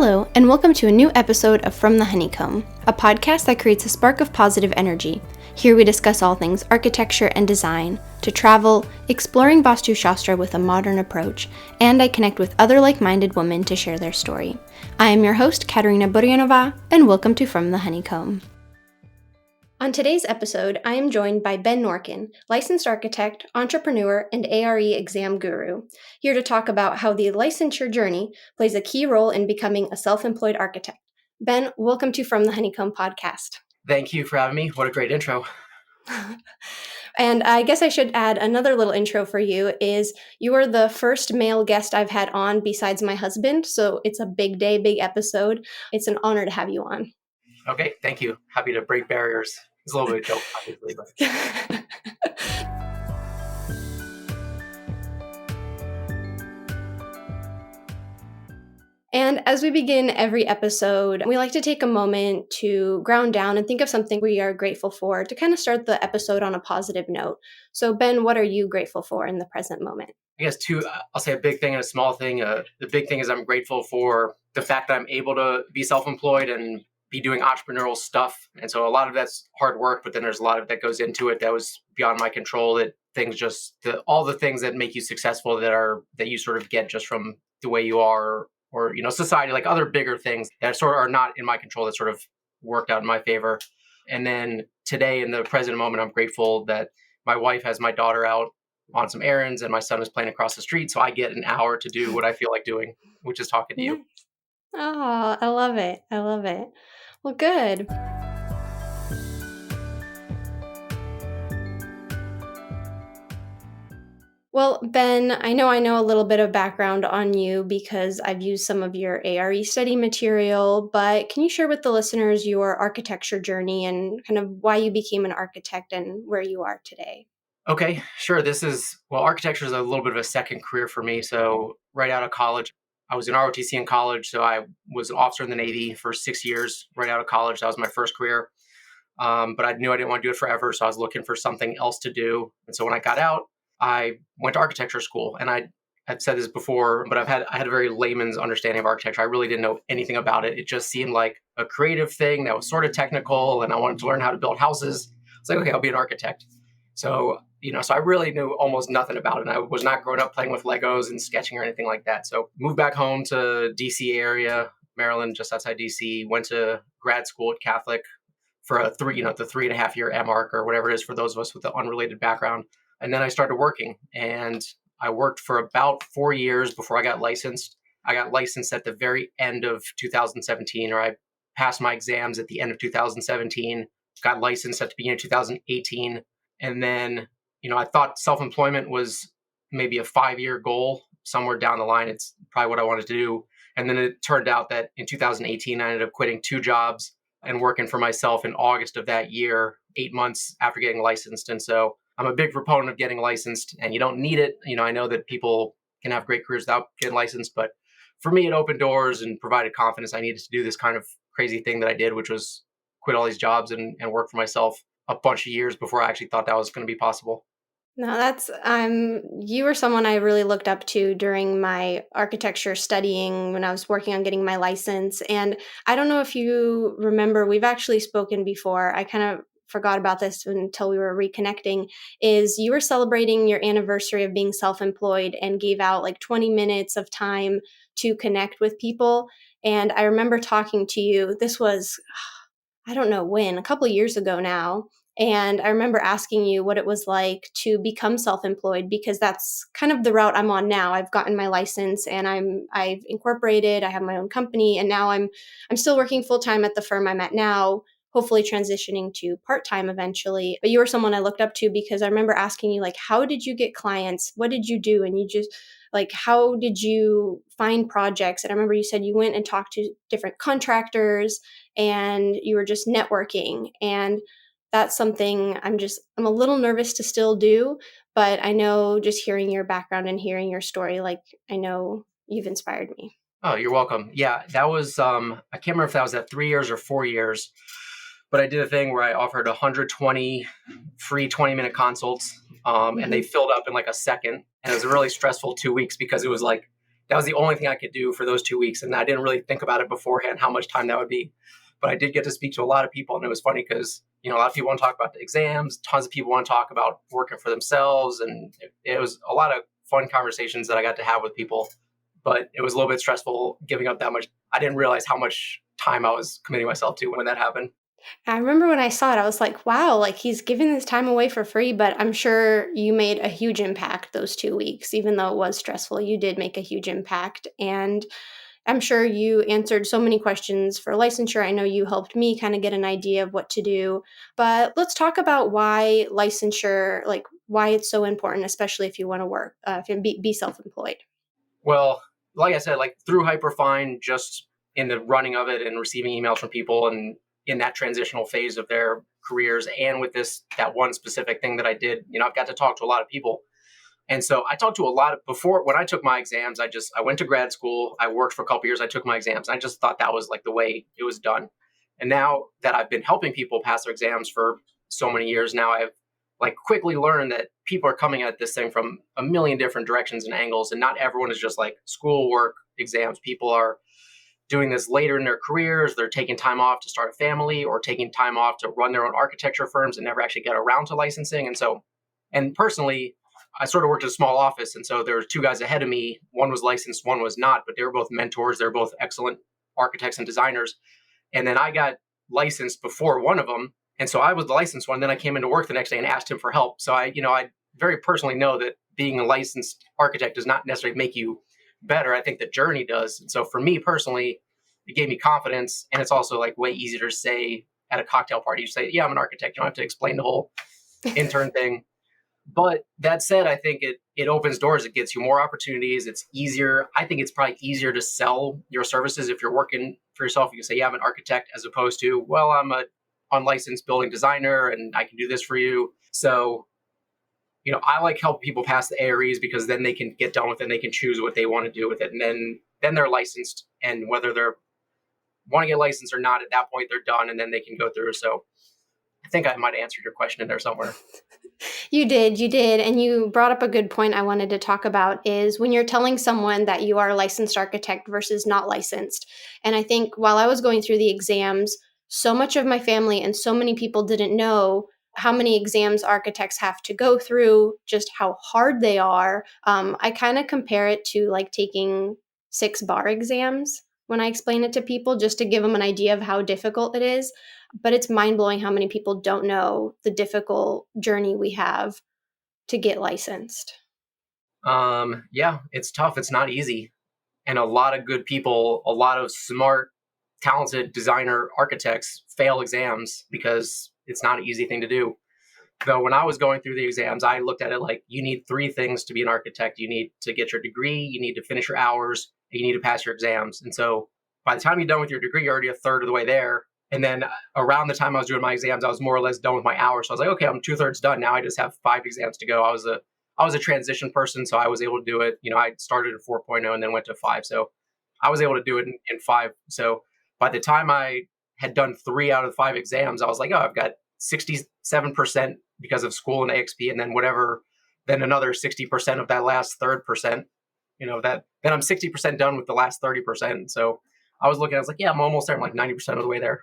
Hello, and welcome to a new episode of From the Honeycomb, a podcast that creates a spark of positive energy. Here we discuss all things architecture and design, to travel, exploring Vastu Shastra with a modern approach, and I connect with other like-minded women to share their story. I am your host, Katerina, and welcome to From the Honeycomb. On today's episode, I am joined by Ben Norkin, licensed architect, entrepreneur, and ARE exam guru, here to talk about how the licensure journey plays a key role in becoming a self-employed architect. Ben, welcome to From the Honeycomb podcast. Thank you for having me. What a great intro. And I guess I should add another little intro for you is you are the first male guest I've had on besides my husband, so it's a big day, big episode. It's an honor to have you on. Okay, thank you. Happy to break barriers. It's a little bit of a joke, obviously, but... And as we begin every episode, we like to take a moment to ground down and think of something we are grateful for to kind of start the episode on a positive note. So, Ben, what are you grateful for in the present moment? I guess I'll say a big thing and a small thing. The big thing is I'm grateful for the fact that I'm able to be self-employed and be doing entrepreneurial stuff. And so a lot of that's hard work, but then there's a lot of that goes into it that was beyond my control, that things all the things that make you successful that you sort of get just from the way you are, or, society, like other bigger things that sort of are not in my control that sort of worked out in my favor. And then today in the present moment, I'm grateful that my wife has my daughter out on some errands and my son is playing across the street. So I get an hour to do what I feel like doing, which is talking to you. Oh, I love it. I love it. Well, good. Well, Ben, I know a little bit of background on you because I've used some of your ARE study material, but can you share with the listeners your architecture journey and kind of why you became an architect and where you are today? Okay, sure. Architecture is a little bit of a second career for me. So right out of college, I was in ROTC in college. So I was an officer in the Navy for 6 years right out of college. That was my first career. But I knew I didn't want to do it forever. So I was looking for something else to do. And so when I got out, I went to architecture school. And I've said this before, but I had a very layman's understanding of architecture. I really didn't know anything about it. It just seemed like a creative thing that was sort of technical. And I wanted to learn how to build houses. It's like, okay, I'll be an architect. So I really knew almost nothing about it. And I was not growing up playing with Legos and sketching or anything like that. So moved back home to DC area, Maryland, just outside DC, went to grad school at Catholic for the 3.5 year MArch or whatever it is for those of us with the unrelated background. And then I started working, and I worked for about 4 years before I got licensed. I got licensed at the very end of 2017, or I passed my exams at the end of 2017, got licensed at the beginning of 2018. And then, I thought self-employment was maybe a 5-year goal somewhere down the line. It's probably what I wanted to do. And then it turned out that in 2018, I ended up quitting 2 jobs and working for myself in August of that year, 8 months after getting licensed. And so I'm a big proponent of getting licensed, and you don't need it. I know that people can have great careers without getting licensed, but for me, it opened doors and provided confidence. I needed to do this kind of crazy thing that I did, which was quit all these jobs and work for myself a bunch of years before I actually thought that was going to be possible. No, you were someone I really looked up to during my architecture studying when I was working on getting my license. And I don't know if you remember, we've actually spoken before. I kind of forgot about this until we were reconnecting, is you were celebrating your anniversary of being self-employed and gave out like 20 minutes of time to connect with people. And I remember talking to you, this was, I don't know when, a couple of years ago now. And I remember asking you what it was like to become self-employed, because that's kind of the route I'm on now. I've gotten my license and I've incorporated, I have my own company, and now I'm still working full-time at the firm I'm at now, hopefully transitioning to part-time eventually. But you were someone I looked up to because I remember asking you, like, how did you get clients? What did you do? And you just, like, how did you find projects? And I remember you said you went and talked to different contractors and you were just networking. And that's something I'm a little nervous to still do, but I know just hearing your background and hearing your story, like, I know you've inspired me. Oh, you're welcome. Yeah, that was, I can't remember if that was at 3 years or 4 years, but I did a thing where I offered 120 free 20-minute consults, and they filled up in like a second. And it was a really stressful 2 weeks because it was like, that was the only thing I could do for those 2 weeks. And I didn't really think about it beforehand, how much time that would be. But I did get to speak to a lot of people. And it was funny because, a lot of people want to talk about the exams. Tons of people want to talk about working for themselves. And it was a lot of fun conversations that I got to have with people. But it was a little bit stressful giving up that much. I didn't realize how much time I was committing myself to when that happened. I remember when I saw it, I was like, wow, like he's giving this time away for free, but I'm sure you made a huge impact those 2 weeks. Even though it was stressful, you did make a huge impact. And I'm sure you answered so many questions for licensure. I know you helped me kind of get an idea of what to do. But let's talk about why licensure, like why it's so important, especially if you want to work, if you be self-employed. Well, like I said, like through Hyperfine, just in the running of it and receiving emails from people and in that transitional phase of their careers, and with that one specific thing that I did, I've got to talk to a lot of people. And so I talked to a lot of before when I took my exams, I went to grad school, I worked for a couple years, I took my exams. I just thought that was like the way it was done. And now that I've been helping people pass their exams for so many years now, I've like quickly learned that people are coming at this thing from a million different directions and angles. And not everyone is just like school, work, exams. People are doing this later in their careers. They're taking time off to start a family or taking time off to run their own architecture firms and never actually get around to licensing. And personally, I sort of worked at a small office. And so there were two guys ahead of me. One was licensed, one was not, but they were both mentors. They're both excellent architects and designers. And then I got licensed before one of them. And so I was the licensed one. Then I came into work the next day and asked him for help. So I very personally know that being a licensed architect does not necessarily make you better. I think the journey does. And so for me personally, it gave me confidence. And it's also like way easier to say at a cocktail party. You say, yeah, I'm an architect. You don't have to explain the whole intern thing. But that said, I think it opens doors. It gets you more opportunities. It's easier. I think it's probably easier to sell your services if you're working for yourself. You can say, yeah, I'm an architect, as opposed to, well, I'm a unlicensed building designer and I can do this for you. So, I like help people pass the AREs because then they can get done with it and they can choose what they want to do with it. And then they're licensed. And whether they're want to get licensed or not, at that point, they're done and then they can go through. So I think I might have answered your question in there somewhere. You did. And you brought up a good point I wanted to talk about is when you're telling someone that you are a licensed architect versus not licensed. And I think while I was going through the exams, so much of my family and so many people didn't know how many exams architects have to go through, just how hard they are. I kind of compare it to like taking 6 bar exams when I explain it to people, just to give them an idea of how difficult it is. But it's mind blowing how many people don't know the difficult journey we have to get licensed. Yeah, it's tough. It's not easy. And a lot of good people, a lot of smart, talented designer architects fail exams because it's not an easy thing to do. Though when I was going through the exams, I looked at it like you need 3 things to be an architect. You need to get your degree, you need to finish your hours, and you need to pass your exams. And so by the time you're done with your degree, you're already a third of the way there. And then around the time I was doing my exams, I was more or less done with my hours. So I was like, okay, I'm 2/3 done. Now I just have 5 exams to go. I was a transition person, so I was able to do it. I started at 4.0 and then went to 5. So I was able to do it in 5. So by the time I had done 3 out of the 5 exams, I was like, oh, I've got 67% because of school and AXP, and then then another 60% of that last third percent, then I'm 60% done with the last 30%. So I was like, yeah, I'm almost there. I'm like 90% of the way there.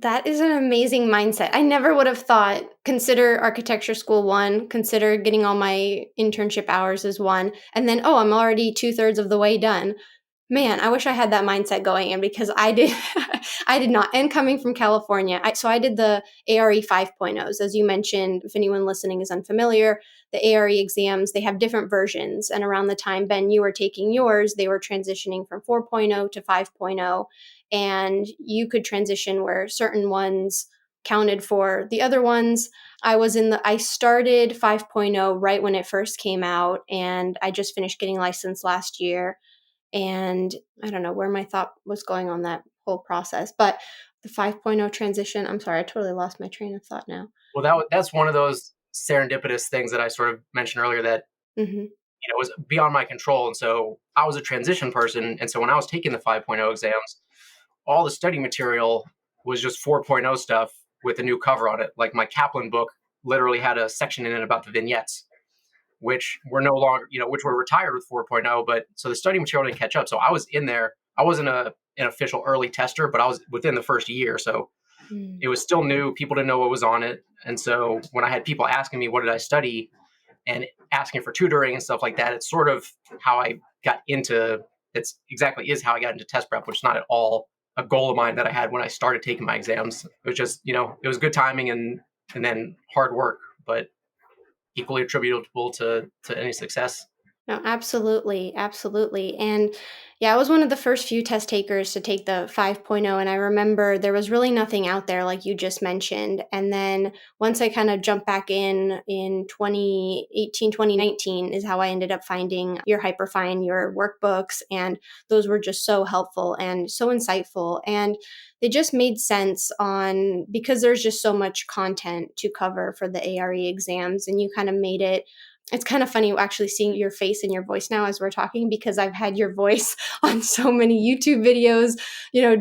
That is an amazing mindset. I never would have thought consider architecture school one, consider getting all my internship hours as one, and then, oh, I'm already 2/3 of the way done. Man, I wish I had that mindset going in because I did I did not. And coming from California, I did the ARE 5.0s. As you mentioned, if anyone listening is unfamiliar, the ARE exams, they have different versions. And around the time, Ben, you were taking yours, they were transitioning from 4.0 to 5.0. And you could transition where certain ones counted for the other ones. I started 5.0 right when it first came out, and I just finished getting licensed last year. And I don't know where my thought was going on that whole process, but the 5.0 transition, I'm sorry, I totally lost my train of thought now. Well, that's one of those serendipitous things that I sort of mentioned earlier that Hmm. was beyond my control. And so I was a transition person. And so when I was taking the 5.0 exams, all the study material was just 4.0 stuff with a new cover on it. Like my Kaplan book literally had a section in it about the vignettes, which we're no longer, which we're retired with 4.0. But so the study material didn't catch up. So I was in there. I wasn't an official early tester, but I was within the first year. So Mm. it was still new. People didn't know what was on it. And so when I had people asking me, what did I study? And asking for tutoring and stuff like that, it's sort of how I got into, it's exactly is how I got into test prep, which is not at all a goal of mine that I had when I started taking my exams. It was just, it was good timing and then hard work, but equally attributable to any success. No, absolutely, absolutely. And yeah, I was one of the first few test takers to take the 5.0, and I remember there was really nothing out there like you just mentioned. And then once I kind of jumped back in 2018, 2019 is how I ended up finding your Hyperfine, your workbooks, and those were just so helpful and so insightful. And they just made sense on because there's just so much content to cover for the ARE exams, and you kind of made it. It's kind of funny actually seeing your face and your voice now as we're talking because I've had your voice on so many YouTube videos,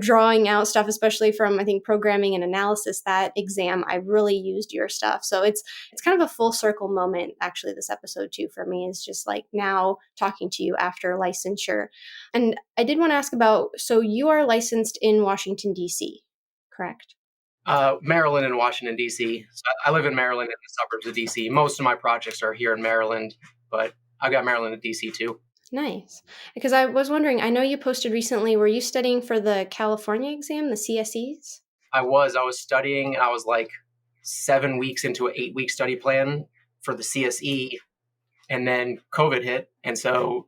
drawing out stuff, especially from I think programming and analysis. That exam, I really used your stuff. So it's kind of a full circle moment actually this episode too for me is just like now talking to you after licensure. And I did want to ask about so you are licensed in Washington D.C., correct? Maryland and Washington, D.C. So I live in Maryland in the suburbs of D.C. Most of my projects are here in Maryland, but I got Maryland and D.C. too. Nice. Because I was wondering, I know you posted recently, were you studying for the California exam, the CSEs? I was studying, and I was like 7 weeks into an 8-week study plan for the CSE, and then COVID hit, and so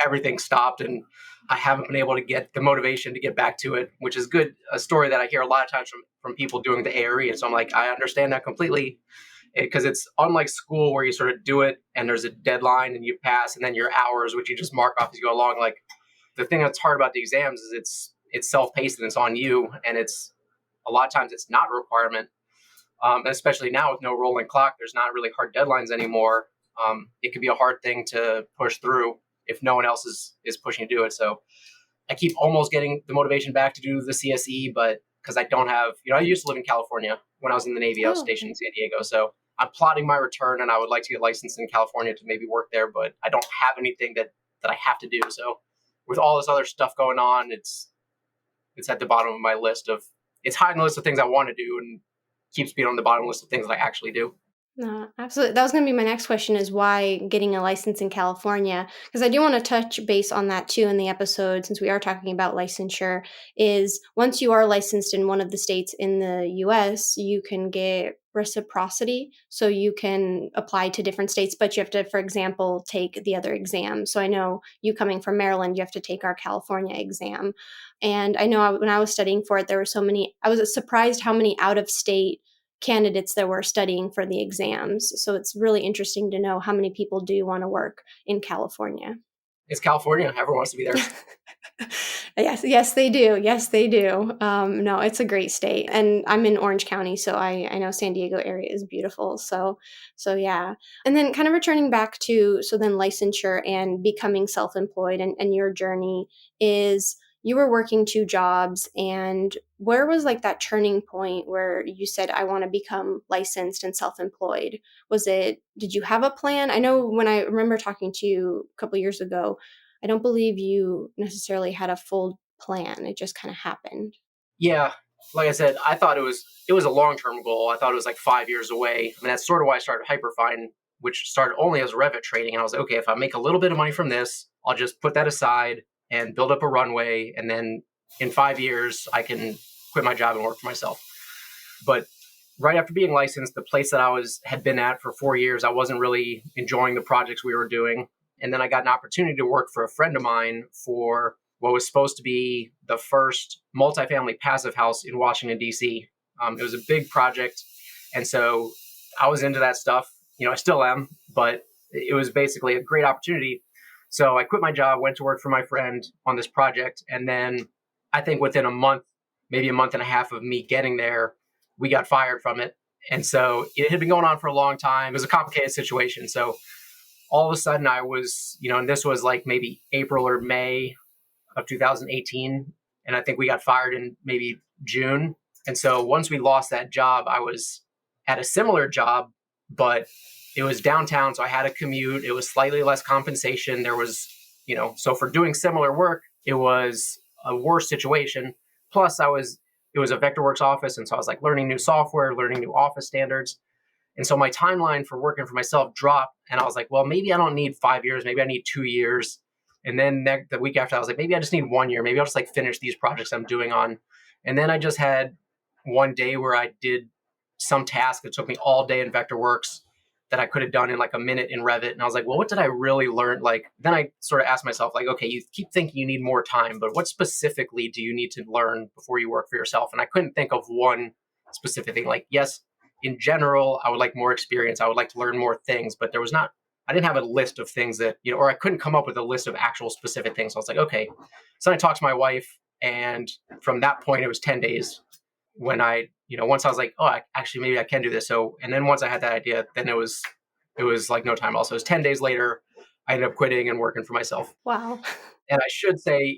everything stopped, and I haven't been able to get the motivation to get back to it, which is good. A story that I hear a lot of times from people doing the ARE, and so I'm like, I understand that completely because it's unlike school where you sort of do it and there's a deadline and you pass, and then your hours, which you just mark off as you go along. Like the thing that's hard about the exams is it's self-paced and it's on you, and it's a lot of times it's not a requirement. Especially now with no rolling clock, there's not really hard deadlines anymore. It could be a hard thing to push through if no one else is pushing to do it. So I keep almost getting the motivation back to do the CSE, but because I don't have, I used to live in California when I was in the Navy. I was Oh, stationed in San Diego, so I'm plotting my return, and I would like to get licensed in California to maybe work there, but I don't have anything that I have to do. So with all this other stuff going on, it's at the bottom of my list of it's high on the list of things I want to do, and keeps being on the bottom list of things that I actually do. no, absolutely. That was going to be my next question is why getting a license in California? Because I do want to touch base on that too in the episode, since we are talking about licensure, is once you are licensed in one of the states in the US, you can get reciprocity. So you can apply to different states, but you have to, for example, take the other exam. So I know you coming from Maryland, you have to take our California exam. And I know when I was studying for it, there were so many, I was surprised how many out of state candidates that were studying for the exams. So it's really interesting to know how many people do want to work in California. It's California. Everyone wants to be there. Yes, yes, they do. Yes, they do. No, it's a great state, and I'm in Orange County, so I know San Diego area is beautiful. So yeah. And then kind of returning back to so then licensure and becoming self-employed and your journey is you were working two jobs, and where was like that turning point where you said I want to become licensed and self-employed? Was it did you have a plan? I know when I remember talking to you a couple years ago, I don't believe you necessarily had a full plan. It just kind of happened. Yeah, like I said, I thought it was a long term goal. I thought it was like 5 years away. I mean, that's sort of why I started Hyperfine, which started only as Revit trading. And I was like, okay, if I make a little bit of money from this, I'll just put that aside and build up a runway, and then in 5 years I can quit my job and work for myself. But right after being licensed, the place that had been at for 4 years, I wasn't really enjoying the projects we were doing. And then I got an opportunity to work for a friend of mine for what was supposed to be the first multifamily passive house in Washington, D.C. It was a big project. And so I was into that stuff. I still am, but it was basically a great opportunity. So I quit my job, went to work for my friend on this project. And then I think within a month, maybe a month and a half of me getting there, we got fired from it. And so it had been going on for a long time. It was a complicated situation. So all of a sudden I was, and this was like maybe April or May of 2018. And I think we got fired in maybe June. And so once we lost that job, I was at a similar job, but it was downtown, so I had a commute. It was slightly less compensation. There was, so for doing similar work, it was a worse situation. Plus, it was a Vectorworks office, and so I was like learning new software, learning new office standards. And so my timeline for working for myself dropped, and I was like, well, maybe I don't need 5 years, maybe I need 2 years. And then the week after, I was like, maybe I just need 1 year. Maybe I'll just like finish these projects I'm doing on. And then I just had one day where I did some task that took me all day in Vectorworks that I could have done in like a minute in Revit. And I was like, well, what did I really learn? Like, then I sort of asked myself, like, okay, you keep thinking you need more time, but what specifically do you need to learn before you work for yourself? And I couldn't think of one specific thing. Like, yes, in general, I would like more experience. I would like to learn more things, but I didn't have a list of things that, or I couldn't come up with a list of actual specific things. So I was like, okay. So I talked to my wife, and from that point, it was 10 days when once I was like, oh, actually, maybe I can do this. So, and then once I had that idea, then it was like no time. Also, it was 10 days later, I ended up quitting and working for myself. Wow. And I should say,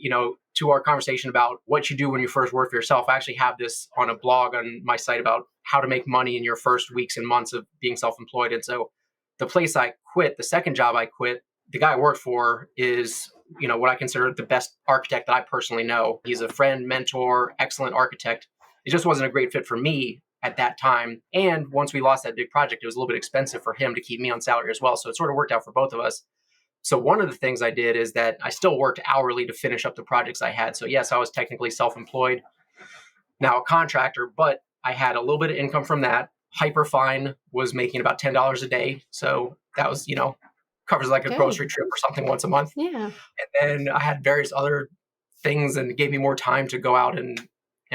to our conversation about what you do when you first work for yourself, I actually have this on a blog on my site about how to make money in your first weeks and months of being self-employed. And so the place I quit, the second job I quit, the guy I worked for is, what I consider the best architect that I personally know. He's a friend, mentor, excellent architect. It just wasn't a great fit for me at that time. And once we lost that big project, it was a little bit expensive for him to keep me on salary as well. So it sort of worked out for both of us. So one of the things I did is that I still worked hourly to finish up the projects I had. So yes, I was technically self-employed, now a contractor, but I had a little bit of income from that. Hyperfine was making about $10 a day. So that was, covers like a Good. grocery trip or something once a month. Yeah. And then I had various other things, and it gave me more time to go out and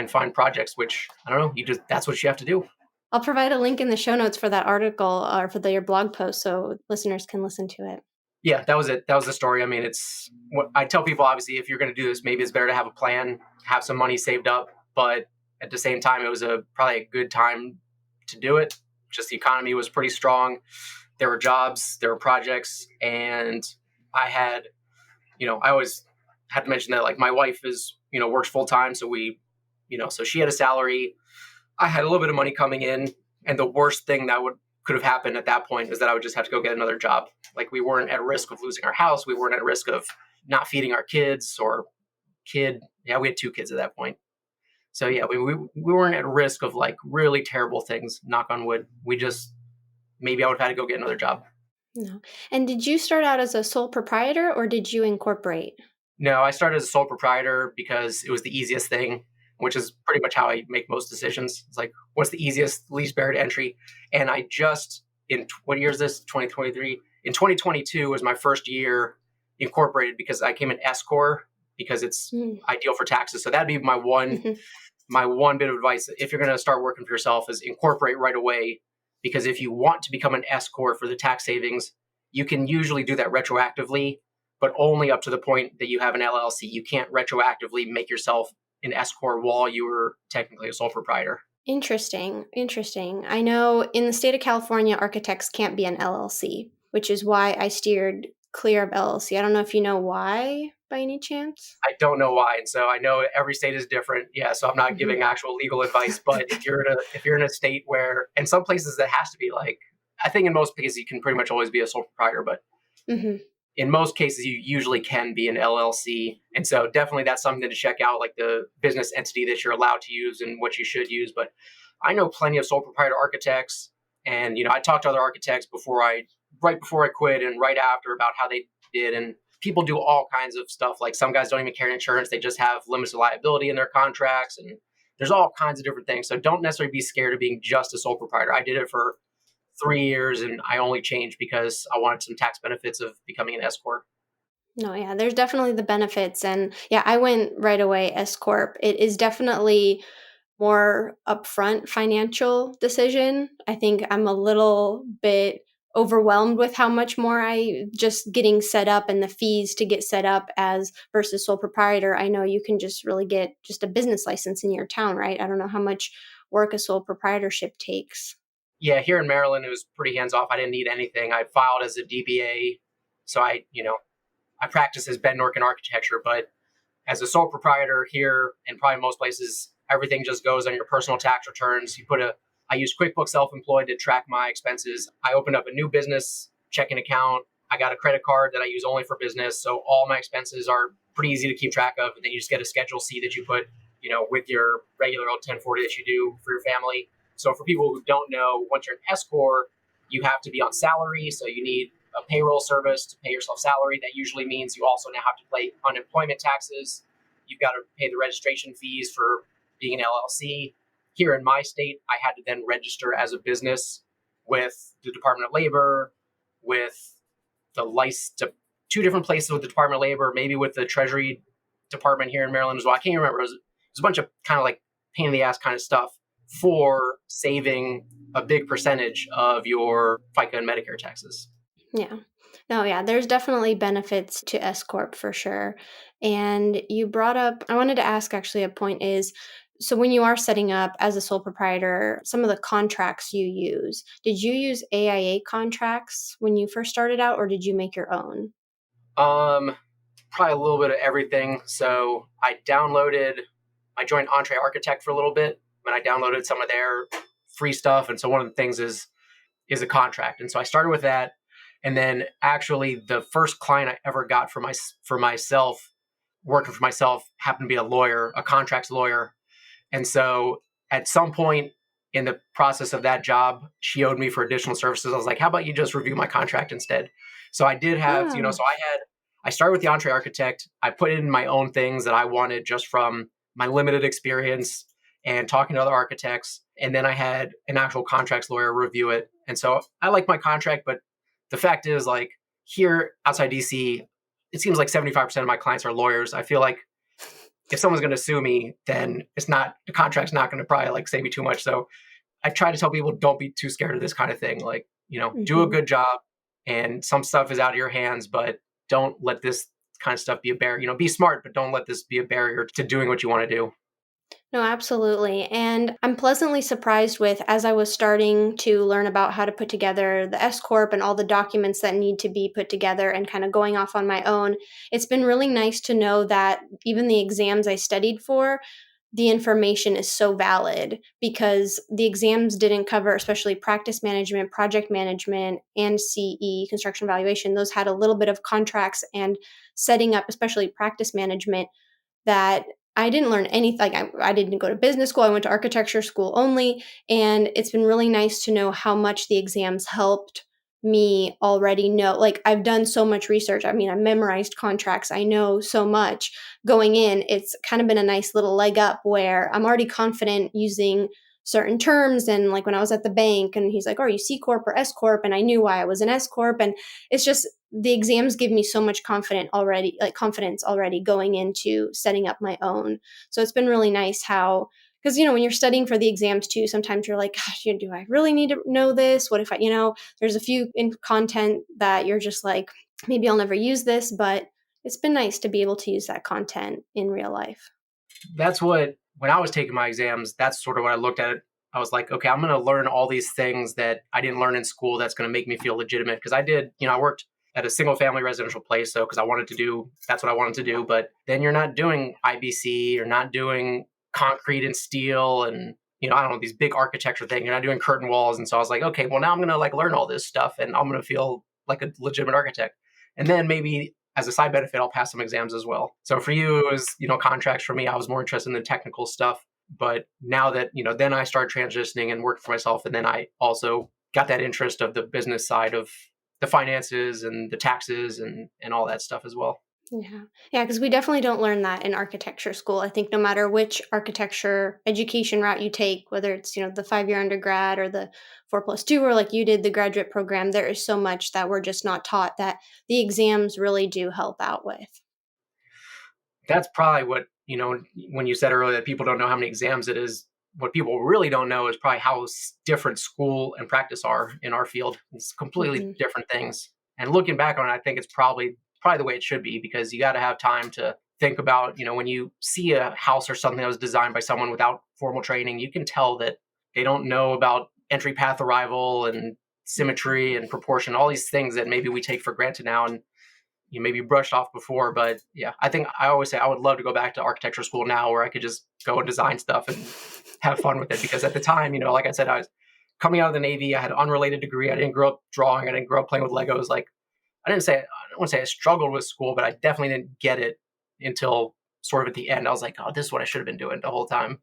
find projects, which I don't know, that's what you have to do. I'll provide a link in the show notes for that article or for your blog post so listeners can listen to it. Yeah, that was it. That was the story. I mean, it's what I tell people, obviously, if you're going to do this, maybe it's better to have a plan, have some money saved up. But at the same time, it was probably a good time to do it. Just the economy was pretty strong. There were jobs, there were projects. And I had, I always had to mention that like my wife works full time. So so she had a salary. I had a little bit of money coming in. And the worst thing that could have happened at that point is that I would just have to go get another job. Like we weren't at risk of losing our house. We weren't at risk of not feeding our kids or kid. Yeah, we had 2 kids at that point. So yeah, we weren't at risk of like really terrible things, knock on wood. Maybe I would have had to go get another job. No. And did you start out as a sole proprietor or did you incorporate? No, I started as a sole proprietor because it was the easiest thing, which is pretty much how I make most decisions. It's like, what's the easiest, least barrier to entry? And I just, what year is this? 2023. In 2022 was my first year incorporated because I came in S Corp because it's ideal for taxes. So that'd be my one bit of advice. If you're going to start working for yourself, is incorporate right away. Because if you want to become an S Corp for the tax savings, you can usually do that retroactively, but only up to the point that you have an LLC. You can't retroactively make yourself an S Corp while you were technically a sole proprietor. Interesting. I know in the state of California, architects can't be an LLC, which is why I steered clear of LLC. I don't know if you know why by any chance. I don't know why, and so I know every state is different. Yeah, so I'm not giving actual legal advice, but if you're in a state where, and some places that has to be like, I think in most cases you can pretty much always be a sole proprietor, but in most cases you usually can be an LLC, and so definitely that's something to check out, like the business entity that you're allowed to use and what you should use. But I know plenty of sole proprietor architects, and I talked to other architects right before I quit and right after about how they did, and people do all kinds of stuff. Like some guys don't even carry insurance. They just have limited liability in their contracts. And there's all kinds of different things. So don't necessarily be scared of being just a sole proprietor. I did it for 3 years and I only changed because I wanted some tax benefits of becoming an S Corp. No, yeah, there's definitely the benefits. And yeah, I went right away S Corp. It is definitely more upfront financial decision. I think I'm a little bit overwhelmed with how much more I just getting set up and the fees to get set up as versus sole proprietor. I know you can just really get just a business license in your town, right? I don't know how much work a sole proprietorship takes. Yeah, here in Maryland, it was pretty hands off. I didn't need anything. I filed as a DBA. So I practice as Ben Nork in architecture, but as a sole proprietor here and probably most places, everything just goes on your personal tax returns. You put I use QuickBooks Self-Employed to track my expenses. I opened up a new business checking account. I got a credit card that I use only for business. So all my expenses are pretty easy to keep track of. And then you just get a Schedule C that you put, with your regular old 1040 that you do for your family. So for people who don't know, once you're an S Corp, you have to be on salary. So you need a payroll service to pay yourself salary. That usually means you also now have to pay unemployment taxes. You've got to pay the registration fees for being an LLC. Here in my state, I had to then register as a business with the Department of Labor, with the license, two different places with the Department of Labor, maybe with the Treasury Department here in Maryland as well. I can't remember. It was a bunch of kind of like pain in the ass kind of stuff for saving a big percentage of your FICA and Medicare taxes. Yeah. No, yeah, there's definitely benefits to S Corp for sure. And you brought up, I wanted to ask actually a point is, so when you are setting up as a sole proprietor, some of the contracts you use, did you use AIA contracts when you first started out, or did you make your own? Um, Probably a little bit of everything. So I joined Entree Architect for a little bit, and I downloaded some of their free stuff. And so one of the things is a contract. And so I started with that. And then actually the first client I ever got for myself, working for myself, happened to be a lawyer, a contracts lawyer. And so at some point in the process of that job, she owed me for additional services. I was like, how about you just review my contract instead? So I did have, Oh, I started with the Entree Architect. I put in my own things that I wanted just from my limited experience and talking to other architects. And then I had an actual contracts lawyer review it. And so I like my contract, but the fact is, like, here outside DC, it seems like 75% of my clients are lawyers. I feel like if someone's going to sue me, then the contract's not going to probably like save me too much. So I try to tell people, don't be too scared of this kind of thing. Like, do a mhm. good job, and some stuff is out of your hands, but don't let this kind of stuff be a barrier. Be smart, but don't let this be a barrier to doing what you want to do. No, absolutely. And I'm pleasantly surprised with, as I was starting to learn about how to put together the S Corp and all the documents that need to be put together and kind of going off on my own, it's been really nice to know that even the exams I studied for, the information is so valid because the exams didn't cover, especially practice management, project management, and CE, construction evaluation. Those had a little bit of contracts and setting up, especially practice management that I didn't learn anything. Like I didn't go to business school. I went to architecture school only. And it's been really nice to know how much the exams helped me already know. Like I've done so much research. I mean, I memorized contracts. I know so much going in. It's kind of been a nice little leg up where I'm already confident using certain terms. And like when I was at the bank and he's like, oh, are you C Corp or S Corp? And I knew why I was an S Corp. And it's just the exams give me so much confidence already going into setting up my own. So it's been really nice how, because when you're studying for the exams too, sometimes you're like, gosh, do I really need to know this? What if there's a few in content that you're just like, maybe I'll never use this, but it's been nice to be able to use that content in real life. That's when I was taking my exams, that's sort of what I looked at. I was like, okay, I'm going to learn all these things that I didn't learn in school that's going to make me feel legitimate. Because I worked at a single family residential place. So, because that's what I wanted to do. But then you're not doing IBC, you're not doing concrete and steel and, I don't know, these big architecture things. You're not doing curtain walls. And so I was like, okay, well, now I'm going to like learn all this stuff and I'm going to feel like a legitimate architect. And then maybe as a side benefit, I'll pass some exams as well. So for you, it was, contracts. For me, I was more interested in the technical stuff. But now that, then I started transitioning and working for myself. And then I also got that interest of the business side of the finances and the taxes and all that stuff as well. Yeah. Yeah, because we definitely don't learn that in architecture school. I think no matter which architecture education route you take, whether it's, the 5 year undergrad or the 4+2, or like you did, the graduate program, there is so much that we're just not taught that the exams really do help out with. That's probably what, when you said earlier that people don't know how many exams it is, what people really don't know is probably how different school and practice are in our field. It's completely Hmm. different things. And looking back on it, I think it's probably the way it should be, because you got to have time to think about, when you see a house or something that was designed by someone without formal training, you can tell that they don't know about entry path arrival and symmetry and proportion, all these things that maybe we take for granted now. And maybe brushed off before. But yeah, I think I always say I would love to go back to architecture school now where I could just go and design stuff and have fun with it. Because at the time, like I said, I was coming out of the Navy. I had an unrelated degree. I didn't grow up drawing. I didn't grow up playing with Legos. Like I don't want to say I struggled with school, but I definitely didn't get it until sort of at the end. I was like, oh, this is what I should have been doing the whole time.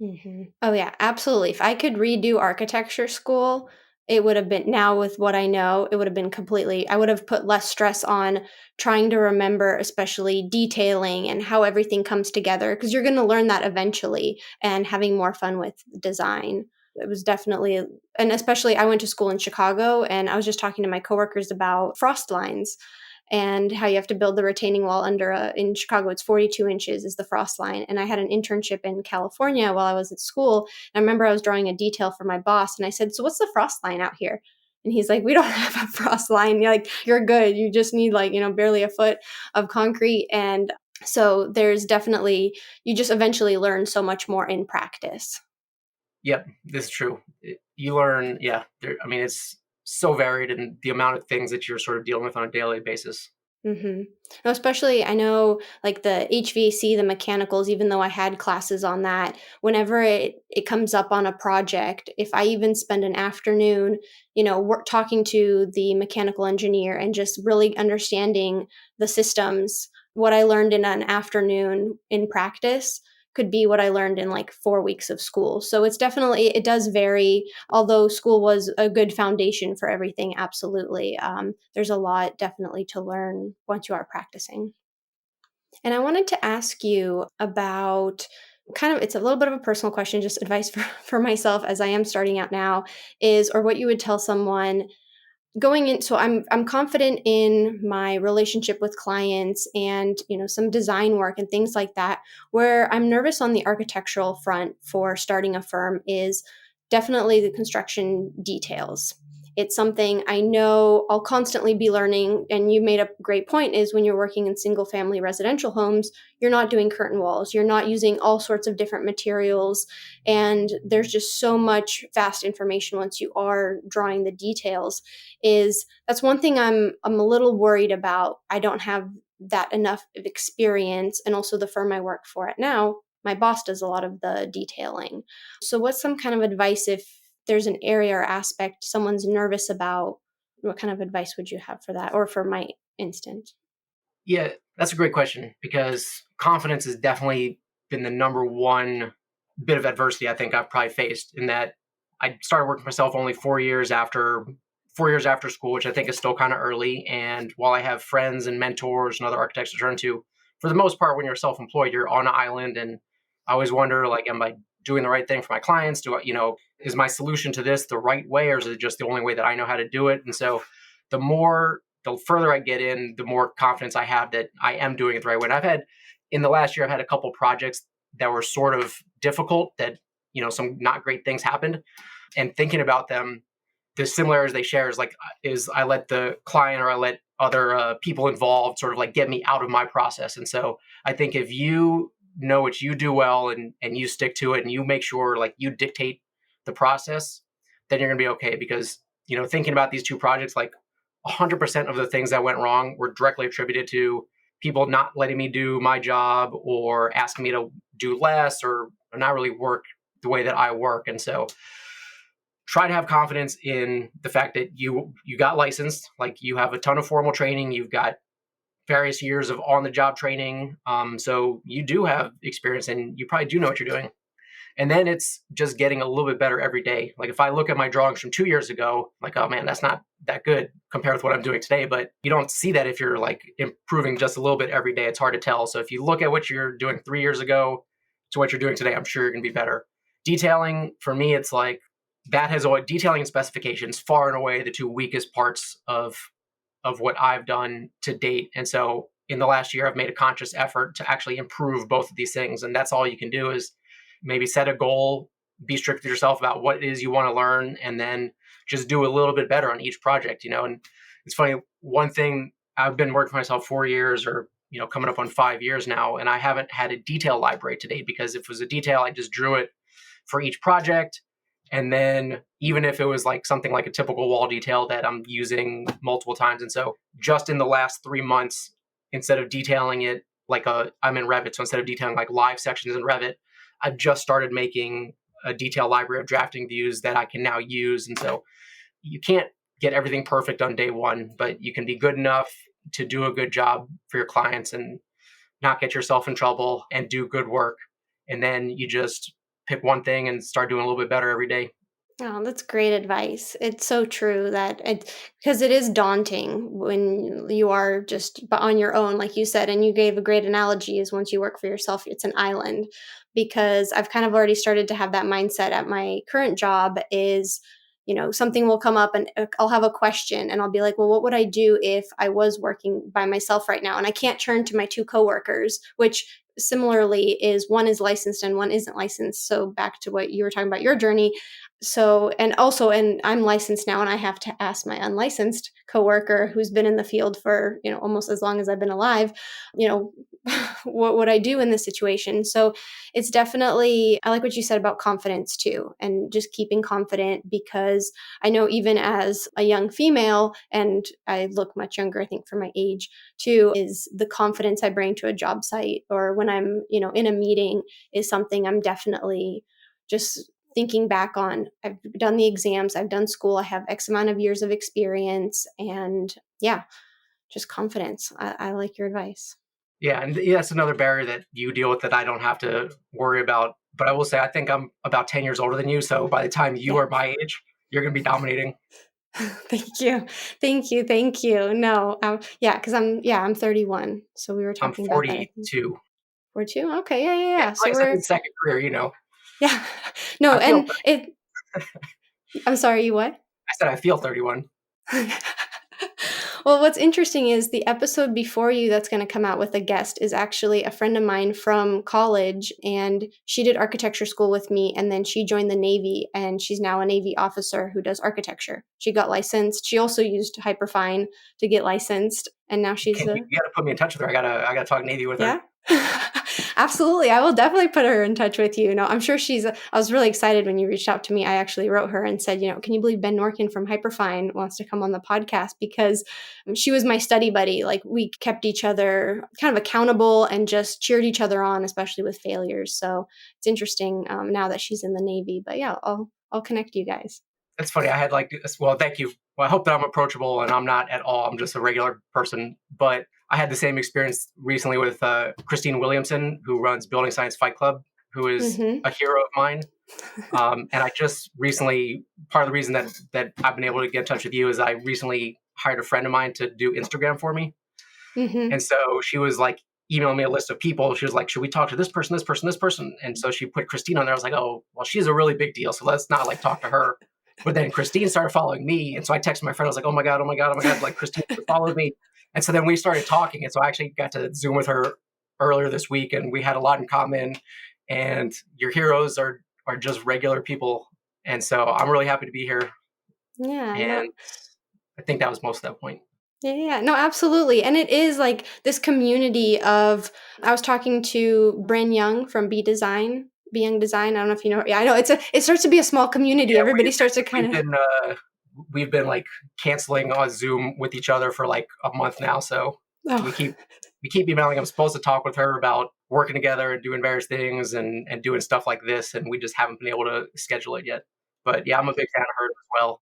Oh, yeah, absolutely. If I could redo architecture school, it would have been now with what I know, it would have been completely, I would have put less stress on trying to remember, especially detailing and how everything comes together, because you're going to learn that eventually and having more fun with design. It was definitely, and especially I went to school in Chicago and I was just talking to my coworkers about frost lines and how you have to build the retaining wall in Chicago, it's 42 inches is the frost line. And I had an internship in California while I was at school. And I remember I was drawing a detail for my boss and I said, so what's the frost line out here? And he's like, we don't have a frost line. You're good. You just need barely a foot of concrete. And so there's definitely, you just eventually learn so much more in practice. Yep, this is true. You learn, yeah. It's so varied in the amount of things that you're sort of dealing with on a daily basis. No, especially I know like the HVAC, the mechanicals, even though I had classes on that, whenever it comes up on a project, if I even spend an afternoon, talking to the mechanical engineer and just really understanding the systems, what I learned in an afternoon in practice could be what I learned in like 4 weeks of school. So it does vary. Although school was a good foundation for everything, absolutely. There's a lot definitely to learn once you are practicing. And I wanted to ask you about it's a little bit of a personal question, just advice for myself as I am starting out now, or what you would tell someone going in. So I'm confident in my relationship with clients and some design work and things like that. Where I'm nervous on the architectural front for starting a firm is definitely the construction details. It's something I know I'll constantly be learning. And you made a great point is when you're working in single family residential homes, you're not doing curtain walls, you're not using all sorts of different materials. And there's just so much vast information once you are drawing the details. That's one thing I'm a little worried about. I don't have that enough of experience, and also the firm I work for at now, my boss does a lot of the detailing. So what's some kind of advice if there's an area or aspect someone's nervous about? What kind of advice would you have for that, or for my instance? Yeah, that's a great question because confidence has definitely been the number one bit of adversity I think I've probably faced in that I started working for myself only 4 years after school, which I think is still kind of early. And while I have friends and mentors and other architects to turn to, for the most part, when you're self-employed, you're on an island. And I always wonder, like, am I doing the right thing for my clients? Is my solution to this the right way, or is it just the only way that I know how to do it? And so the further I get in, the more confidence I have that I am doing it the right way. And in the last year, I've had a couple projects that were sort of difficult that, some not great things happened. And thinking about them, the similarities they share is I let the client or I let other people involved sort of like get me out of my process. And so I think if you know what you do well and you stick to it and you make sure like you dictate the process, then you're going to be okay. Because, thinking about these two projects, like 100% of the things that went wrong were directly attributed to people not letting me do my job or asking me to do less or not really work the way that I work. And so try to have confidence in the fact that you got licensed, like you have a ton of formal training, you've got various years of on the job training. So you do have experience and you probably do know what you're doing. And then it's just getting a little bit better every day. Like if I look at my drawings from 2 years ago, like, oh man, that's not that good compared with what I'm doing today. But you don't see that if you're like improving just a little bit every day. It's hard to tell. So if you look at what you're doing 3 years ago to what you're doing today, I'm sure you're going to be better. Detailing, for me, it's like detailing and specifications far and away the two weakest parts of what I've done to date. And so in the last year, I've made a conscious effort to actually improve both of these things. And that's all you can do is maybe set a goal, be strict with yourself about what it is you want to learn, and then just do a little bit better on each project, And it's funny, one thing, I've been working for myself 4 years or, coming up on 5 years now, and I haven't had a detail library to date because if it was a detail, I just drew it for each project. And then even if it was like something like a typical wall detail that I'm using multiple times. And so just in the last 3 months, instead of detailing it I'm in Revit, so instead of detailing like live sections in Revit, I've just started making a detailed library of drafting views that I can now use. And so you can't get everything perfect on day one, but you can be good enough to do a good job for your clients and not get yourself in trouble and do good work. And then you just pick one thing and start doing a little bit better every day. Oh, that's great advice. It's so true that because it is daunting when you are just on your own, like you said, and you gave a great analogy is once you work for yourself, it's an island. Because I've kind of already started to have that mindset at my current job is, something will come up and I'll have a question and I'll be like, well, what would I do if I was working by myself right now? And I can't turn to my two coworkers, which similarly is one is licensed and one isn't licensed. So back to what you were talking about your journey, so, and I'm licensed now, and I have to ask my unlicensed coworker who's been in the field for, almost as long as I've been alive, you know, what would I do in this situation? So it's definitely, I like what you said about confidence too, and just keeping confident because I know even as a young female, and I look much younger, I think for my age too, is the confidence I bring to a job site or when I'm, in a meeting is something I'm definitely just thinking back on. I've done the exams, I've done school, I have X amount of years of experience, and yeah, just confidence. I like your advice. Yeah, and that's another barrier that you deal with that I don't have to worry about. But I will say, I think I'm about 10 years older than you. So by the time you Yeah. are my age, you're going to be dominating. Thank you. Thank you. Thank you. No, yeah, because I'm 31. So we were I'm talking about that, I think. 42. We're two? Okay, yeah, yeah, Yeah, yeah. So like I said, we're, mid-second career. yeah. No, I feel, and I'm sorry, you what? I said I feel 31. Well, what's interesting is the episode before you that's going to come out with a guest is actually a friend of mine from college, and she did architecture school with me, and then she joined the Navy, and she's now a Navy officer who does architecture. She got licensed. She also used Hyperfine to get licensed, and now she's a You got to put me in touch with her. I gotta talk Navy with her. yeah. Absolutely. I will definitely put her in touch with you. No, I'm sure I was really excited when you reached out to me. I actually wrote her and said, can you believe Ben Norkin from Hyperfine wants to come on the podcast because she was my study buddy. Like we kept each other kind of accountable and just cheered each other on, especially with failures. So it's interesting now that she's in the Navy. But yeah, I'll connect you guys. That's funny. I had well, thank you. Well, I hope that I'm approachable and I'm not at all. I'm just a regular person. But I had the same experience recently with Christine Williamson, who runs Building Science Fight Club, who is Mm-hmm. a hero of mine. And I just recently, part of the reason that I've been able to get in touch with you is I recently hired a friend of mine to do Instagram for me. Mm-hmm. And so she was like emailing me a list of people. She was like, should we talk to this person, this person, this person? And so she put Christine on there. I was like, oh, well, she's a really big deal. So let's not like talk to her. But then Christine started following me. And so I texted my friend. I was like, oh my God, oh my God, oh my God. Like Christine followed me. And so then we started talking. And so I actually got to Zoom with her earlier this week and we had a lot in common. And your heroes are just regular people. And so I'm really happy to be here. Yeah, no, And I think that was most of that point. yeah, yeah, yeah. No, absolutely. And it is like this community of, I was talking to Bryn Young from Be Young Design. I don't know if you know her. Yeah, I know it starts to be a small community. Yeah, Everybody starts to kind we've of, been we've been like canceling on Zoom with each other for like a month now. So oh, we keep we keep emailing. I'm supposed to talk with her about working together and doing various things and doing stuff like this, and we just haven't been able to schedule it yet. But yeah, I'm a big fan of hers as well.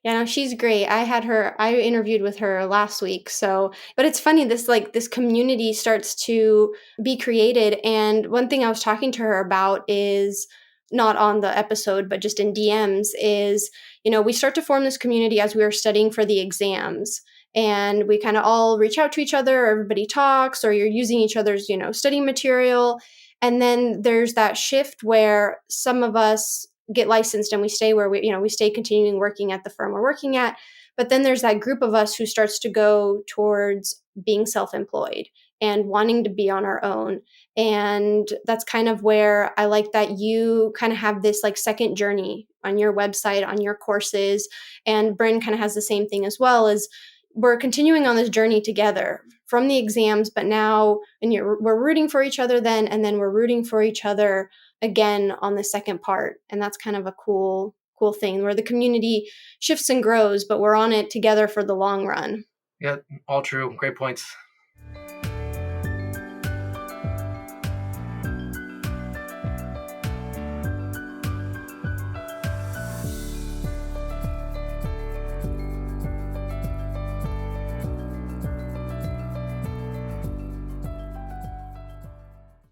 yeah, no, she's great. I interviewed with her last week. So, but it's funny, this community starts to be created. And one thing I was talking to her about is not on the episode, but just in DMs is, we start to form this community as we are studying for the exams. And we kind of all reach out to each other, or everybody talks, or you're using each other's, study material. And then there's that shift where some of us get licensed and we stay where we stay continuing working at the firm we're working at. But then there's that group of us who starts to go towards being self-employed and wanting to be on our own. And that's kind of where I like that you kind of have this like second journey on your website, on your courses. And Bryn kind of has the same thing as well, as we're continuing on this journey together from the exams, but now we're rooting for each other then, and then we're rooting for each other again on the second part. And that's kind of a cool thing where the community shifts and grows, but we're on it together for the long run. Yeah, all true. Great points.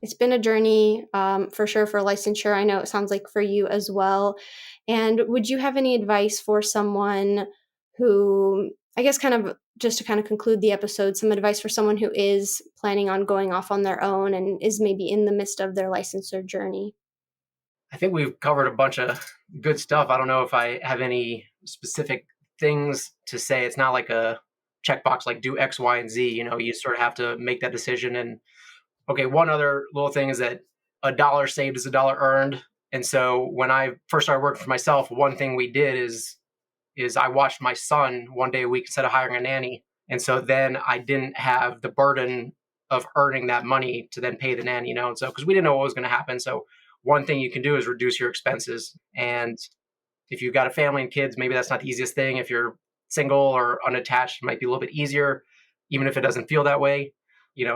it's been a journey, for sure, for licensure. I know it sounds like for you as well. And would you have any advice for someone who, I guess, kind of just to kind of conclude the episode, some advice for someone who is planning on going off on their own and is maybe in the midst of their licensure journey? I think we've covered a bunch of good stuff. I don't know if I have any specific things to say. It's not like a checkbox like do X, Y, and Z. You sort of have to make that decision. And okay, one other little thing is that a dollar saved is a dollar earned. And so when I first started working for myself, one thing we did is I watched my son one day a week instead of hiring a nanny. And so then I didn't have the burden of earning that money to then pay the nanny. And so because we didn't know what was going to happen. So one thing you can do is reduce your expenses. And if you've got a family and kids, maybe that's not the easiest thing. If you're single or unattached, it might be a little bit easier, even if it doesn't feel that way.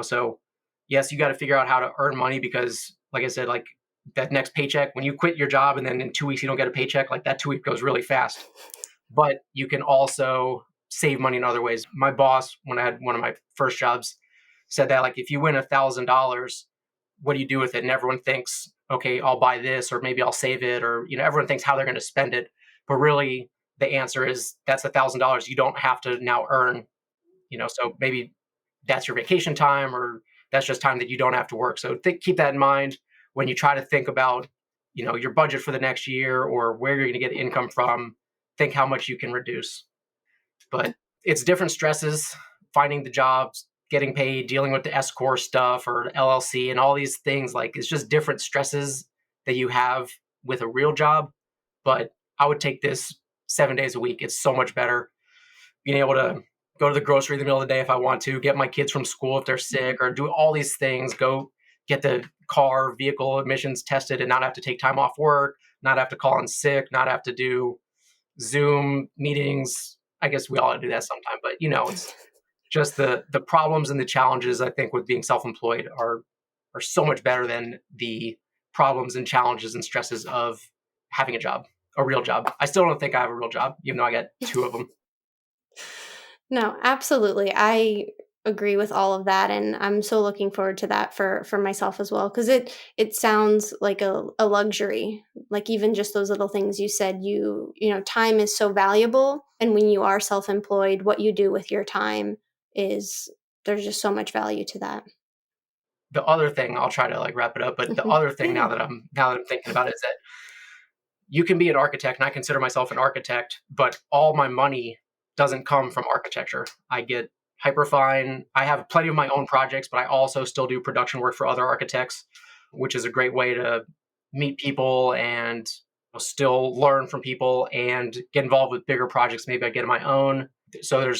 So yes, you got to figure out how to earn money because, like I said, like that next paycheck, when you quit your job and then in 2 weeks you don't get a paycheck, like that 2 week goes really fast. But you can also save money in other ways. My boss, when I had one of my first jobs, said that like if you win $1,000, what do you do with it? And everyone thinks, okay, I'll buy this, or maybe I'll save it, or everyone thinks how they're going to spend it. But really, the answer is that's $1,000 you don't have to now earn. So maybe that's your vacation time, or that's just time that you don't have to work. So keep that in mind when you try to think about your budget for the next year or where you're going to get income from. Think how much you can reduce. But it's different stresses, finding the jobs, getting paid, dealing with the S Corp stuff or LLC and all these things. Like it's just different stresses that you have with a real job. But I would take this 7 days a week. It's so much better. Being able to go to the grocery in the middle of the day if I want to, get my kids from school if they're sick, or do all these things, go get the vehicle emissions tested and not have to take time off work, not have to call in sick, not have to do Zoom meetings. I guess we all do that sometime, but it's just the problems and the challenges I think with being self-employed are so much better than the problems and challenges and stresses of having a real job. I still don't think I have a real job, even though I got 2 of them. No, absolutely. I agree with all of that, and I'm so looking forward to that for myself as well because it sounds like a luxury. Like even just those little things you said, time is so valuable, and when you are self-employed, what you do with your time is there's just so much value to that. The other thing, I'll try to like wrap it up, but the Mhm. other thing Yeah. now that I'm thinking about it is that you can be an architect, and I consider myself an architect, but all my money doesn't come from architecture. I get Hyperfine. I have plenty of my own projects, but I also still do production work for other architects, which is a great way to meet people and still learn from people and get involved with bigger projects. Maybe I get on my own. So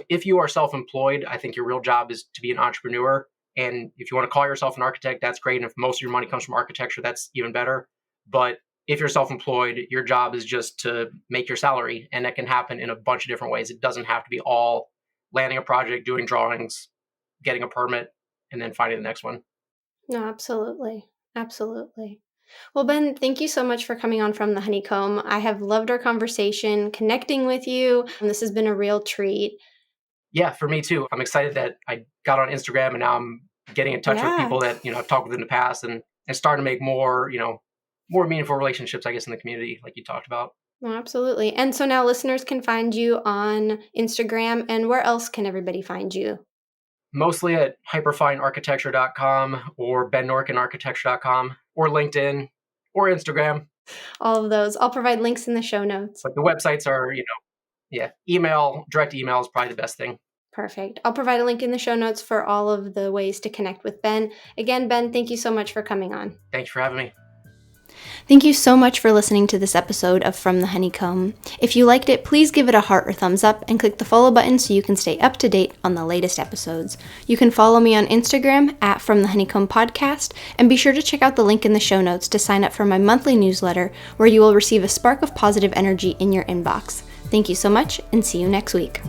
if you are self-employed, I think your real job is to be an entrepreneur. And if you want to call yourself an architect, that's great. And if most of your money comes from architecture, that's even better. But if you're self-employed, your job is just to make your salary, and that can happen in a bunch of different ways. It doesn't have to be all landing a project, doing drawings, getting a permit, and then finding the next one. No, absolutely. Absolutely. Well, Ben, thank you so much for coming on From the Honeycomb. I have loved our conversation, connecting with you. And this has been a real treat. Yeah, for me too. I'm excited that I got on Instagram and now I'm getting in touch with Yeah. people that I've talked with in the past, and starting to make more meaningful relationships, I guess, in the community, like you talked about. No, absolutely. And so now listeners can find you on Instagram. And where else can everybody find you? Mostly at hyperfinearchitecture.com or bennorkinarchitecture.com or LinkedIn or Instagram. All of those. I'll provide links in the show notes. But the websites are, yeah, direct email is probably the best thing. Perfect. I'll provide a link in the show notes for all of the ways to connect with Ben. Again, Ben, thank you so much for coming on. Thanks for having me. Thank you so much for listening to this episode of From the Honeycomb. If you liked it, please give it a heart or thumbs up and click the follow button so you can stay up to date on the latest episodes. You can follow me on Instagram at From the Honeycomb Podcast, and be sure to check out the link in the show notes to sign up for my monthly newsletter where you will receive a spark of positive energy in your inbox. Thank you so much, and see you next week.